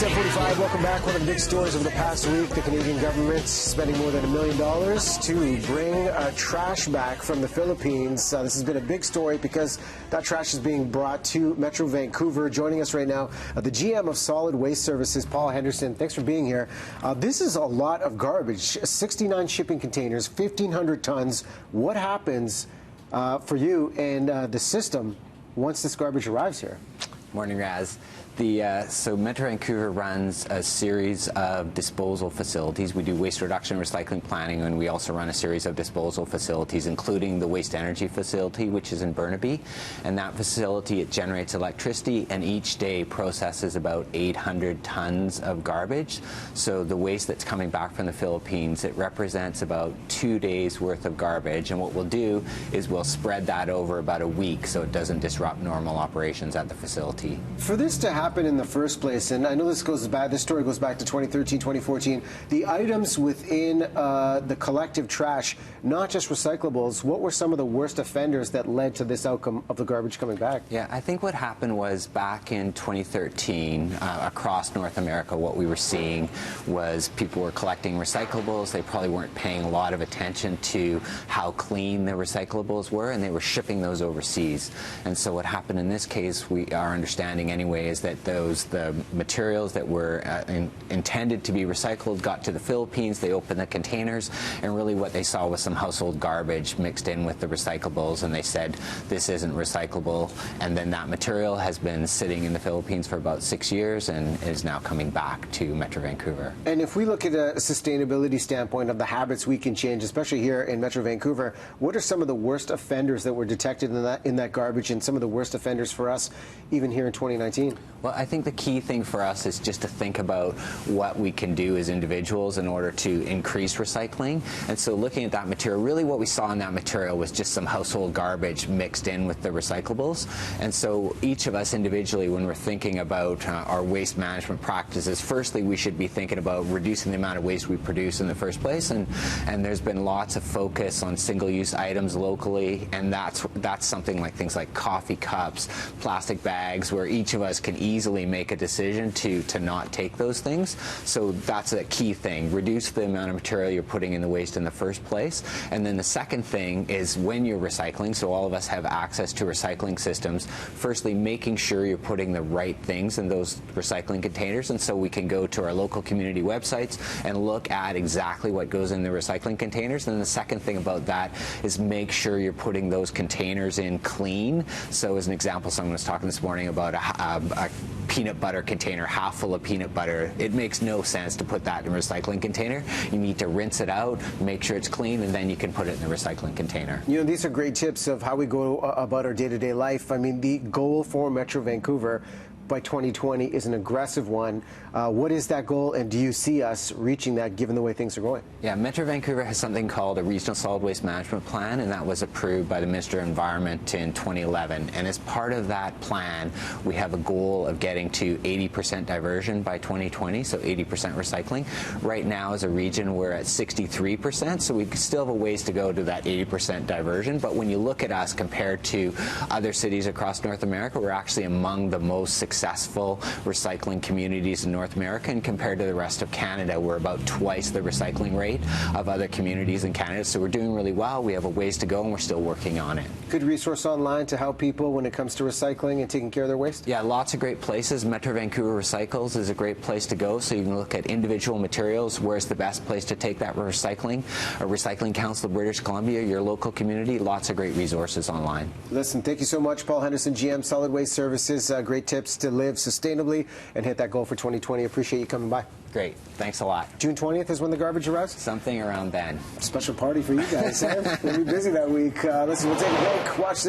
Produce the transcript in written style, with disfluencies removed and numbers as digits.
7:45, welcome back. One of the big stories of the past week, the Canadian government spending more than $1 million to bring trash back from the Philippines. This has been a big story because that trash is being brought to Metro Vancouver. Joining us right now, the GM of Solid Waste Services, Paul Henderson. Thanks for being here. This is a lot of garbage, 69 shipping containers, 1,500 tons. What happens for you and the system once this garbage arrives here? Morning, Raz. So Metro Vancouver runs a series of disposal facilities. We do waste reduction and recycling planning, and we also run a series of disposal facilities, including the waste energy facility, which is in Burnaby. And that facility, it generates electricity, and each day processes about 800 tons of garbage. So the waste that's coming back from the Philippines, it represents about 2 days worth of garbage. And what we'll do is we'll spread that over about a week so it doesn't disrupt normal operations at the facility. For this to happen in the first place, and I know this story goes back to 2013, 2014, the items within the collective trash, not just recyclables, what were some of the worst offenders that led to this outcome of the garbage coming back? Yeah, I think what happened was back in 2013, across North America, what we were seeing was people were collecting recyclables. They probably weren't paying a lot of attention to how clean the recyclables were, and they were shipping those overseas. And so what happened in this case, our understanding anyway, is that the materials that were intended to be recycled got to the Philippines. They opened the containers, and really what they saw was some household garbage mixed in with the recyclables, and they said this isn't recyclable. And then that material has been sitting in the Philippines for about 6 years and is now coming back to Metro Vancouver. And if we look at a sustainability standpoint of the habits we can change, especially here in Metro Vancouver, what are some of the worst offenders that were detected in that garbage, and some of the worst offenders for us even here in 2019? Well, I think the key thing for us is just to think about what we can do as individuals in order to increase recycling. And so looking at that material, really what we saw in that material was just some household garbage mixed in with the recyclables. And so each of us individually, when we're thinking about our waste management practices, firstly, we should be thinking about reducing the amount of waste we produce in the first place. And there's been lots of focus on single-use items locally, and that's something like things like coffee cups, plastic bags, where each of us can easily make a decision to not take those things. So that's a key thing. Reduce the amount of material you're putting in the waste in the first place. And then the second thing is when you're recycling, so all of us have access to recycling systems, firstly, making sure you're putting the right things in those recycling containers. And so we can go to our local community websites and look at exactly what goes in the recycling containers. And the second thing about that is make sure you're putting those containers in clean. So as an example, someone was talking this morning about a peanut butter container half full of peanut butter. It makes no sense to put that in a recycling container. You need to rinse it out, make sure it's clean, and then you can put it in the recycling container. You know, these are great tips of how we go about our day-to-day life. I mean, the goal for Metro Vancouver by 2020 is an aggressive one. What is that goal, and do you see us reaching that given the way things are going? Yeah, Metro Vancouver has something called a Regional Solid Waste Management Plan, and that was approved by the Minister of Environment in 2011. And as part of that plan, we have a goal of getting to 80% diversion by 2020, so 80% recycling. Right now, as a region, we're at 63%, so we still have a ways to go to that 80% diversion. But when you look at us compared to other cities across North America, we're actually among the most successful recycling communities in North America, and compared to the rest of Canada, we're about twice the recycling rate of other communities in Canada. So we're doing really well. We have a ways to go, and we're still working on it. Good resource online to help people when it comes to recycling and taking care of their waste? Yeah, lots of great places. Metro Vancouver Recycles is a great place to go, so you can look at individual materials. Where's the best place to take that recycling? A Recycling Council of British Columbia, your local community, lots of great resources online. Listen, thank you so much, Paul Henderson, GM, Solid Waste Services. Great tips to live sustainably and hit that goal for 2020. Appreciate you coming by. Great. Thanks a lot. June 20th is when the garbage arrives? Something around then. Special party for you guys, eh? We'll be busy that week. Listen, we'll take a break. Watch this.